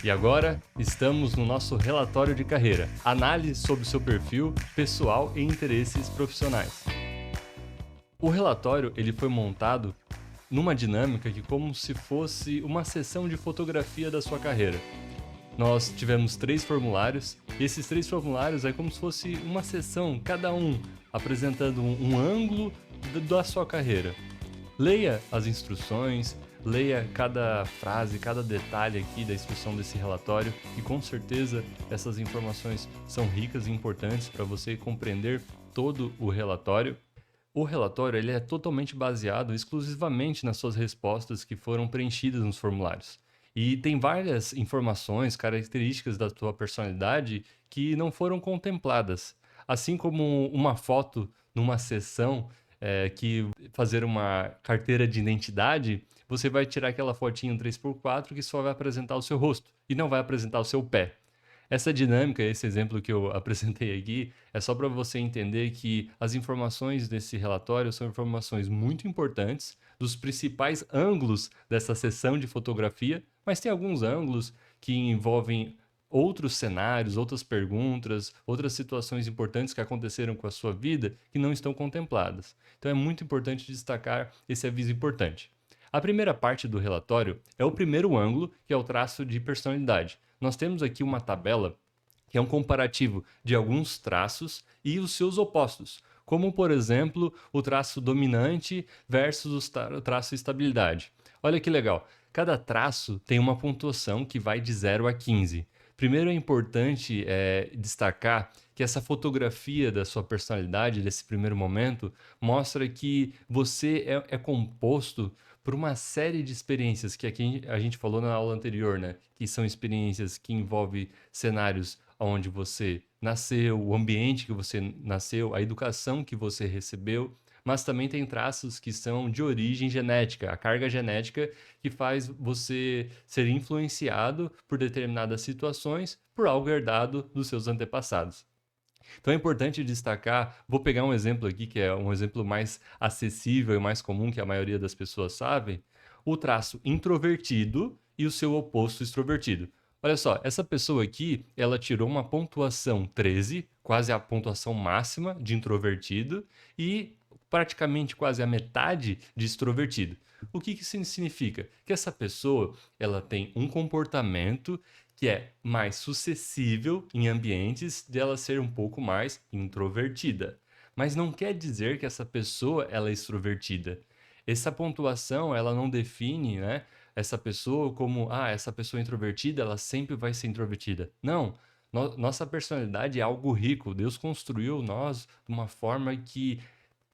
E agora estamos no nosso relatório de carreira, análise sobre o seu perfil pessoal e interesses profissionais. O relatório ele foi montado numa dinâmica que como se fosse uma sessão de fotografia da sua carreira. Nós tivemos 3 formulários, e esses 3 formulários é como se fosse uma sessão, cada um apresentando um ângulo da sua carreira. Leia as instruções, leia cada frase, cada detalhe aqui da instrução desse relatório e com certeza essas informações são ricas e importantes para você compreender todo o relatório. O relatório ele é totalmente baseado exclusivamente nas suas respostas que foram preenchidas nos formulários. E tem várias informações, características da tua personalidade que não foram contempladas. Assim como uma foto numa sessão que fazer uma carteira de identidade, você vai tirar aquela fotinho 3x4 que só vai apresentar o seu rosto e não vai apresentar o seu pé. Essa dinâmica, esse exemplo que eu apresentei aqui, é só para você entender que as informações desse relatório são informações muito importantes, dos principais ângulos dessa sessão de fotografia, mas tem alguns ângulos que envolvem outros cenários, outras perguntas, outras situações importantes que aconteceram com a sua vida que não estão contempladas. Então é muito importante destacar esse aviso importante. A primeira parte do relatório é o primeiro ângulo, que é o traço de personalidade. Nós temos aqui uma tabela que é um comparativo de alguns traços e os seus opostos, como por exemplo o traço dominante versus o traço estabilidade. Olha que legal, cada traço tem uma pontuação que vai de 0 a 15. Primeiro é importante destacar que essa fotografia da sua personalidade, desse primeiro momento, mostra que você é composto por uma série de experiências que aqui a gente falou na aula anterior, né? Que são experiências que envolvem cenários onde você nasceu, o ambiente que você nasceu, a educação que você recebeu, mas também tem traços que são de origem genética, a carga genética que faz você ser influenciado por determinadas situações por algo herdado dos seus antepassados. Então é importante destacar, vou pegar um exemplo aqui que é um exemplo mais acessível e mais comum que a maioria das pessoas sabe, o traço introvertido e o seu oposto extrovertido. Olha só, essa pessoa aqui, ela tirou uma pontuação 13, quase a pontuação máxima de introvertido e praticamente quase a metade de extrovertido. O que isso significa? Que essa pessoa, ela tem um comportamento que é mais suscetível em ambientes dela ser um pouco mais introvertida. Mas não quer dizer que essa pessoa ela é extrovertida. Essa pontuação, ela não define, né, essa pessoa como, essa pessoa introvertida, ela sempre vai ser introvertida. Não, nossa personalidade é algo rico. Deus construiu nós de uma forma que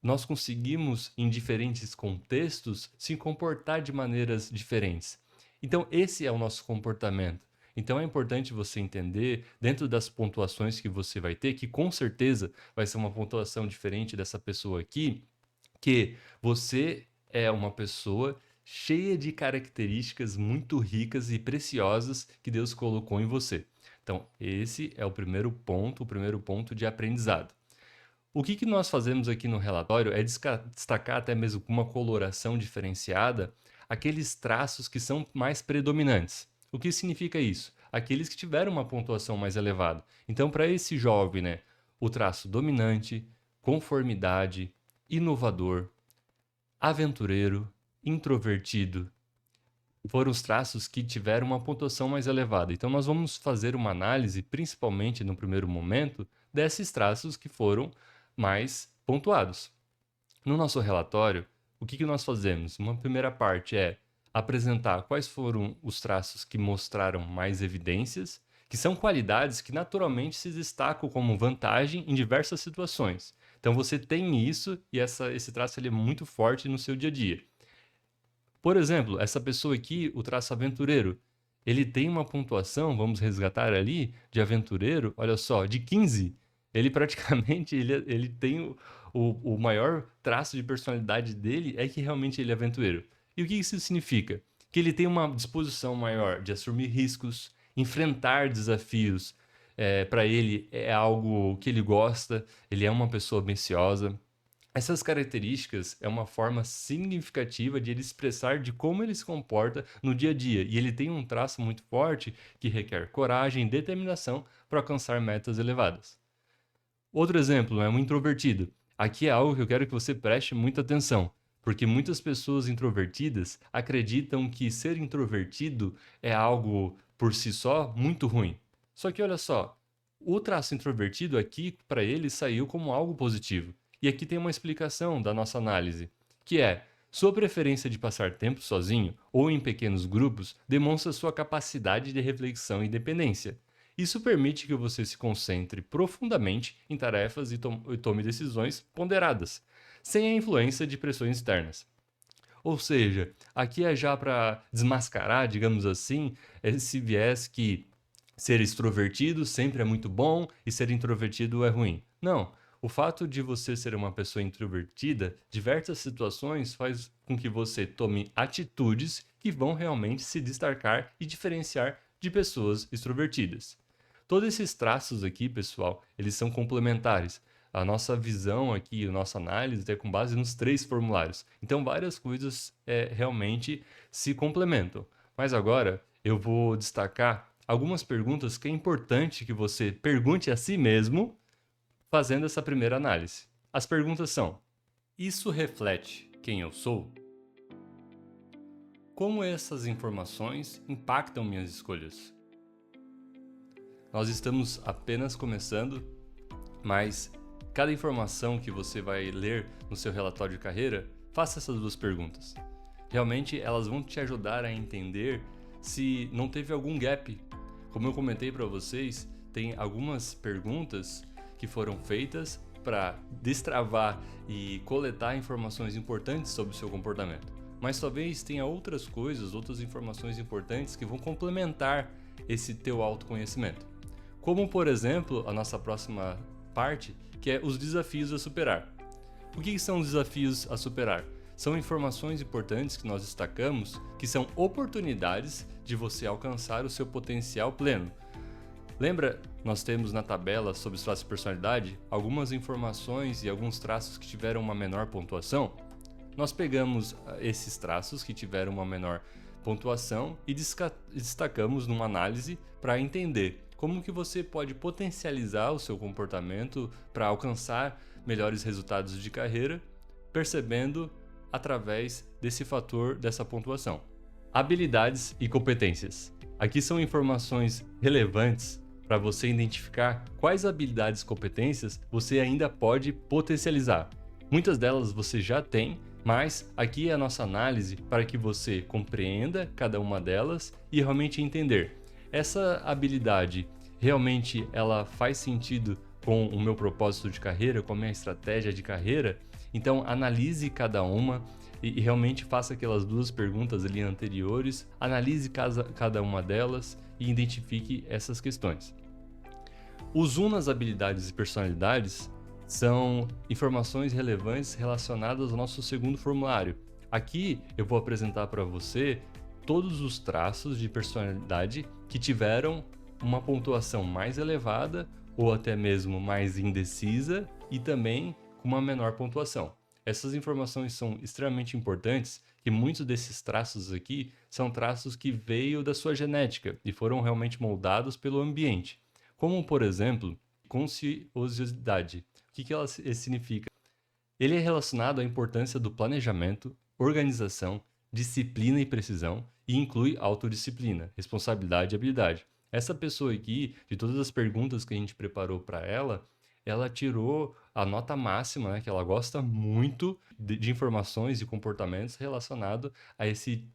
nós conseguimos, em diferentes contextos, se comportar de maneiras diferentes. Então, esse é o nosso comportamento. Então, é importante você entender, dentro das pontuações que você vai ter, que com certeza vai ser uma pontuação diferente dessa pessoa aqui, que você é uma pessoa cheia de características muito ricas e preciosas que Deus colocou em você. Então, esse é o primeiro ponto de aprendizado. O que nós fazemos aqui no relatório é destacar até mesmo com uma coloração diferenciada aqueles traços que são mais predominantes. O que significa isso? Aqueles que tiveram uma pontuação mais elevada. Então, para esse jovem, né, o traço dominante, conformidade, inovador, aventureiro, introvertido, foram os traços que tiveram uma pontuação mais elevada. Então, nós vamos fazer uma análise, principalmente no primeiro momento, desses traços que foram mais pontuados. No nosso relatório, o que nós fazemos? Uma primeira parte é apresentar quais foram os traços que mostraram mais evidências, que são qualidades que naturalmente se destacam como vantagem em diversas situações. Então você tem isso e esse traço ele é muito forte no seu dia a dia. Por exemplo, essa pessoa aqui, o traço aventureiro, ele tem uma pontuação, vamos resgatar ali, de aventureiro, olha só, de 15. Ele praticamente ele tem o maior traço de personalidade dele é que realmente ele é aventureiro. E o que isso significa? Que ele tem uma disposição maior de assumir riscos, enfrentar desafios. Para ele é algo que ele gosta, ele é uma pessoa ambiciosa. Essas características é uma forma significativa de ele expressar de como ele se comporta no dia a dia, e ele tem um traço muito forte que requer coragem e determinação para alcançar metas elevadas. Outro exemplo é um introvertido. Aqui é algo que eu quero que você preste muita atenção, porque muitas pessoas introvertidas acreditam que ser introvertido é algo por si só muito ruim. Só que olha só, o traço introvertido aqui para ele saiu como algo positivo. E aqui tem uma explicação da nossa análise, que é: sua preferência de passar tempo sozinho ou em pequenos grupos demonstra sua capacidade de reflexão e independência. Isso permite que você se concentre profundamente em tarefas e tome decisões ponderadas, sem a influência de pressões externas. Ou seja, aqui é já para desmascarar, digamos assim, esse viés que ser extrovertido sempre é muito bom e ser introvertido é ruim. Não. O fato de você ser uma pessoa introvertida, diversas situações faz com que você tome atitudes que vão realmente se destacar e diferenciar de pessoas extrovertidas. Todos esses traços aqui, pessoal, eles são complementares. A nossa visão aqui, a nossa análise é com base nos 3 formulários. Então, várias coisas realmente se complementam. Mas agora eu vou destacar algumas perguntas que é importante que você pergunte a si mesmo fazendo essa primeira análise. As perguntas são: isso reflete quem eu sou? Como essas informações impactam minhas escolhas? Nós estamos apenas começando, mas cada informação que você vai ler no seu relatório de carreira, faça essas 2 perguntas. Realmente elas vão te ajudar a entender se não teve algum gap. Como eu comentei para vocês, tem algumas perguntas que foram feitas para destravar e coletar informações importantes sobre o seu comportamento. Mas talvez tenha outras coisas, outras informações importantes que vão complementar esse teu autoconhecimento. Como, por exemplo, a nossa próxima parte, que é os desafios a superar. O que são os desafios a superar? São informações importantes que nós destacamos que são oportunidades de você alcançar o seu potencial pleno. Lembra, nós temos na tabela sobre os traços de personalidade algumas informações e alguns traços que tiveram uma menor pontuação? Nós pegamos esses traços que tiveram uma menor pontuação e destacamos numa análise para entender como que você pode potencializar o seu comportamento para alcançar melhores resultados de carreira, percebendo através desse fator dessa pontuação. Habilidades e competências. Aqui são informações relevantes para você identificar quais habilidades e competências você ainda pode potencializar. Muitas delas você já tem, mas aqui é a nossa análise para que você compreenda cada uma delas e realmente entender: essa habilidade realmente ela faz sentido com o meu propósito de carreira, com a minha estratégia de carreira? Então analise cada uma e realmente faça aquelas 2 perguntas ali anteriores, analise cada uma delas e identifique essas questões. Os zoom nas habilidades e personalidades são informações relevantes relacionadas ao nosso segundo formulário. Aqui eu vou apresentar para você todos os traços de personalidade que tiveram uma pontuação mais elevada ou até mesmo mais indecisa e também com uma menor pontuação. Essas informações são extremamente importantes, que muitos desses traços aqui são traços que veio da sua genética e foram realmente moldados pelo ambiente. Como, por exemplo, consciosidade. O que ela significa? Ele é relacionado à importância do planejamento, organização, disciplina e precisão e inclui autodisciplina, responsabilidade e habilidade. Essa pessoa aqui, de todas as perguntas que a gente preparou para ela tirou a nota máxima, né, que ela gosta muito de informações e comportamentos relacionados a esse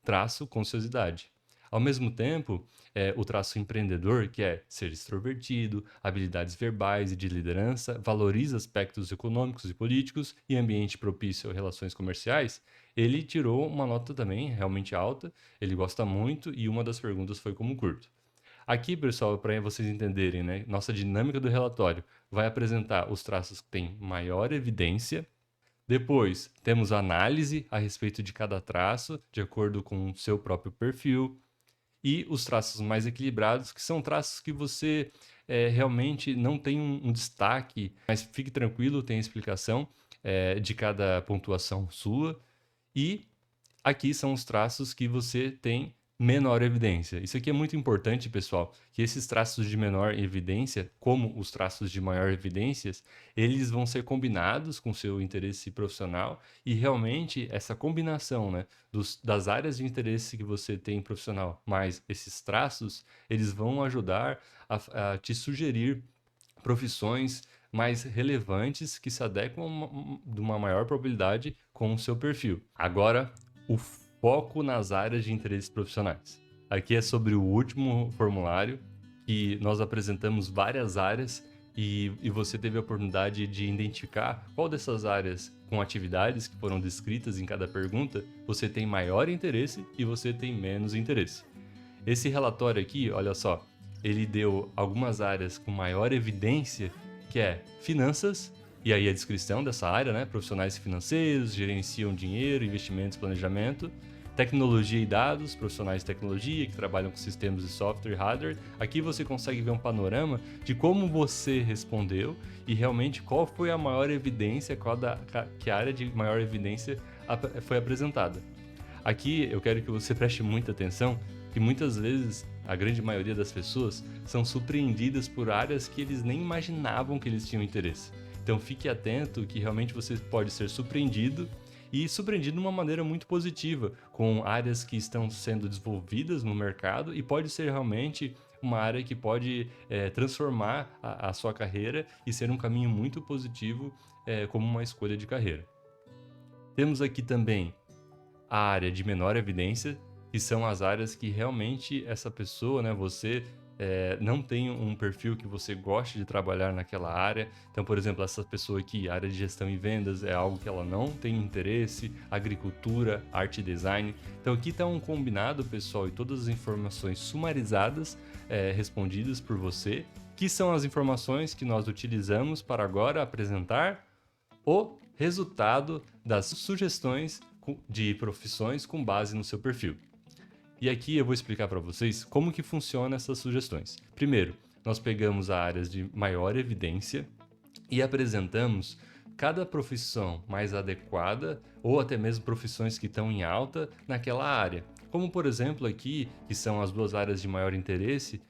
traço consciosidade. Ao mesmo tempo, o traço empreendedor, que é ser extrovertido, habilidades verbais e de liderança, valoriza aspectos econômicos e políticos e ambiente propício a relações comerciais, ele tirou uma nota também realmente alta, ele gosta muito e uma das perguntas foi como curto. Aqui, pessoal, para vocês entenderem, né, nossa dinâmica do relatório vai apresentar os traços que têm maior evidência. Depois, temos a análise a respeito de cada traço, de acordo com o seu próprio perfil. E os traços mais equilibrados, que são traços que você realmente não tem um destaque, mas fique tranquilo, tem explicação. de cada pontuação sua. E aqui são os traços que você tem menor evidência. Isso aqui é muito importante, pessoal, que esses traços de menor evidência, como os traços de maior evidência, eles vão ser combinados com o seu interesse profissional e realmente essa combinação, né, das áreas de interesse que você tem profissional, mais esses traços, eles vão ajudar a te sugerir profissões mais relevantes que se adequam de uma maior probabilidade com o seu perfil. Agora, o foco nas áreas de interesses profissionais. Aqui é sobre o último formulário, que nós apresentamos várias áreas e você teve a oportunidade de identificar qual dessas áreas com atividades que foram descritas em cada pergunta você tem maior interesse e você tem menos interesse. Esse relatório aqui, olha só, ele deu algumas áreas com maior evidência, que é finanças, e aí a descrição dessa área, né? Profissionais financeiros, gerenciam dinheiro, investimentos, planejamento. Tecnologia e dados, profissionais de tecnologia que trabalham com sistemas de software e hardware. Aqui você consegue ver um panorama de como você respondeu e realmente qual foi a maior evidência, que área de maior evidência foi apresentada. Aqui eu quero que você preste muita atenção, que muitas vezes a grande maioria das pessoas são surpreendidas por áreas que eles nem imaginavam que eles tinham interesse. Então fique atento que realmente você pode ser surpreendido e surpreendido de uma maneira muito positiva, com áreas que estão sendo desenvolvidas no mercado e pode ser realmente uma área que pode transformar a sua carreira e ser um caminho muito positivo como uma escolha de carreira. Temos aqui também a área de menor evidência, que são as áreas que realmente essa pessoa, né, você não tem um perfil que você goste de trabalhar naquela área. Então, por exemplo, essa pessoa aqui, área de gestão e vendas, é algo que ela não tem interesse, agricultura, arte e design. Então aqui está um combinado, pessoal, e todas as informações sumarizadas, respondidas por você, que são as informações que nós utilizamos para agora apresentar o resultado das sugestões de profissões com base no seu perfil. E aqui eu vou explicar para vocês como que funciona essas sugestões. Primeiro, nós pegamos áreas de maior evidência e apresentamos cada profissão mais adequada ou até mesmo profissões que estão em alta naquela área. Como por exemplo aqui, que são as duas áreas de maior interesse,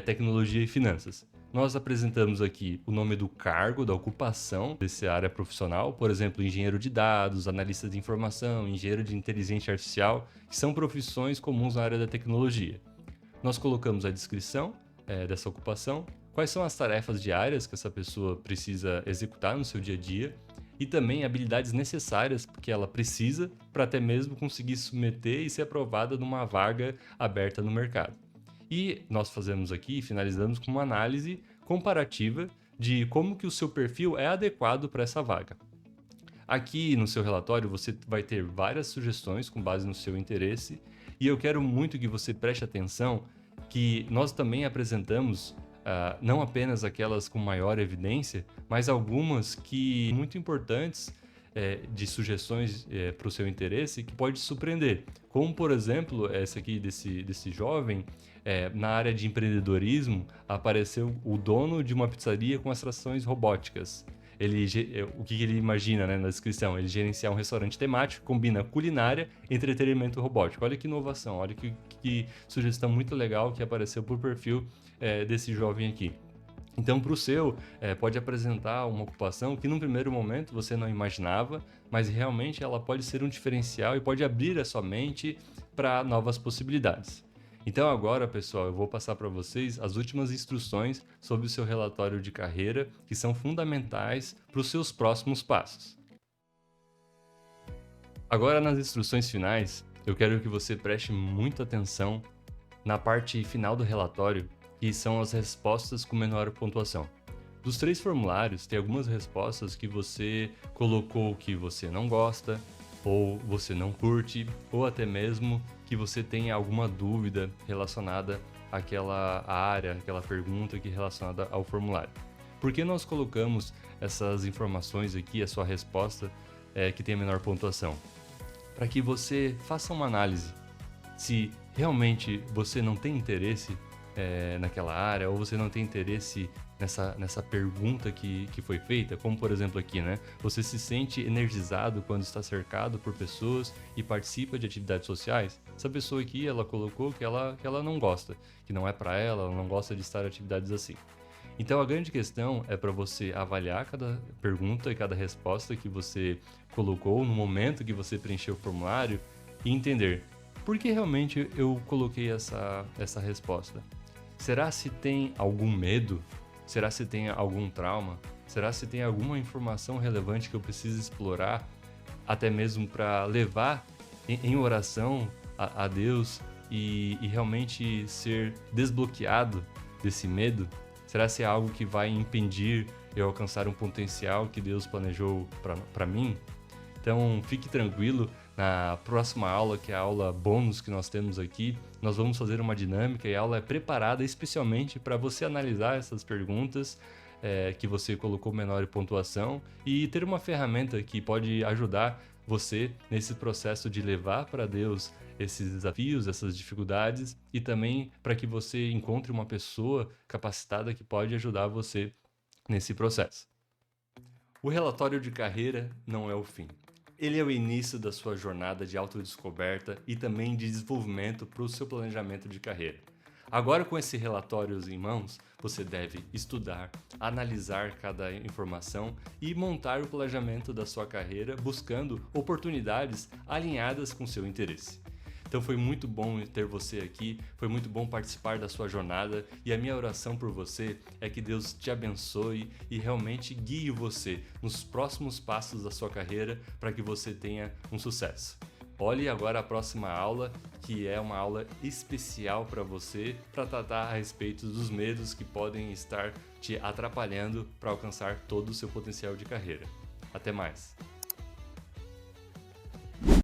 tecnologia e finanças. Nós apresentamos aqui o nome do cargo, da ocupação dessa área profissional, por exemplo, engenheiro de dados, analista de informação, engenheiro de inteligência artificial, que são profissões comuns na área da tecnologia. Nós colocamos a descrição dessa ocupação, quais são as tarefas diárias que essa pessoa precisa executar no seu dia a dia e também habilidades necessárias que ela precisa para até mesmo conseguir submeter e ser aprovada numa vaga aberta no mercado. E nós fazemos aqui, finalizamos com uma análise comparativa de como que o seu perfil é adequado para essa vaga. Aqui no seu relatório você vai ter várias sugestões com base no seu interesse e eu quero muito que você preste atenção que nós também apresentamos não apenas aquelas com maior evidência, mas algumas que muito importantes de sugestões para o seu interesse que pode te surpreender. Como, por exemplo, essa aqui desse jovem, na área de empreendedorismo, apareceu o dono de uma pizzaria com extrações robóticas. O que ele imagina, né, na descrição? Ele gerenciar um restaurante temático, combina culinária e entretenimento robótico. Olha que inovação, olha que sugestão muito legal que apareceu por perfil desse jovem aqui. Então, para o seu, pode apresentar uma ocupação que num primeiro momento você não imaginava, mas realmente ela pode ser um diferencial e pode abrir a sua mente para novas possibilidades. Então agora, pessoal, eu vou passar para vocês as últimas instruções sobre o seu relatório de carreira, que são fundamentais para os seus próximos passos. Agora, nas instruções finais, eu quero que você preste muita atenção na parte final do relatório, que são as respostas com menor pontuação. Dos 3 formulários, tem algumas respostas que você colocou que você não gosta, ou você não curte, ou até mesmo que você tenha alguma dúvida relacionada àquela área, aquela pergunta que é relacionada ao formulário. Por que nós colocamos essas informações aqui, a sua resposta que tem a menor pontuação? Para que você faça uma análise se realmente você não tem interesse naquela área, ou você não tem interesse nessa pergunta que foi feita, como por exemplo aqui, né? Você se sente energizado quando está cercado por pessoas e participa de atividades sociais? Essa pessoa aqui, ela colocou que ela não gosta, que não é para ela não gosta de estar em atividades assim. Então a grande questão é para você avaliar cada pergunta e cada resposta que você colocou no momento que você preencheu o formulário e entender por que realmente eu coloquei essa resposta. Será se tem algum medo? Será se tem algum trauma? Será se tem alguma informação relevante que eu preciso explorar, até mesmo para levar em oração a Deus e realmente ser desbloqueado desse medo? Será se é algo que vai impedir eu alcançar um potencial que Deus planejou para mim? Então, fique tranquilo, na próxima aula, que é a aula bônus que nós temos aqui, nós vamos fazer uma dinâmica e a aula é preparada especialmente para você analisar essas perguntas que você colocou menor pontuação e ter uma ferramenta que pode ajudar você nesse processo de levar para Deus esses desafios, essas dificuldades e também para que você encontre uma pessoa capacitada que pode ajudar você nesse processo. O relatório de carreira não é o fim. Ele é o início da sua jornada de autodescoberta e também de desenvolvimento para o seu planejamento de carreira. Agora, com esse relatório em mãos, você deve estudar, analisar cada informação e montar o planejamento da sua carreira buscando oportunidades alinhadas com seu interesse. Então foi muito bom ter você aqui, foi muito bom participar da sua jornada e a minha oração por você é que Deus te abençoe e realmente guie você nos próximos passos da sua carreira para que você tenha um sucesso. Olhe agora a próxima aula, que é uma aula especial para você, para tratar a respeito dos medos que podem estar te atrapalhando para alcançar todo o seu potencial de carreira. Até mais!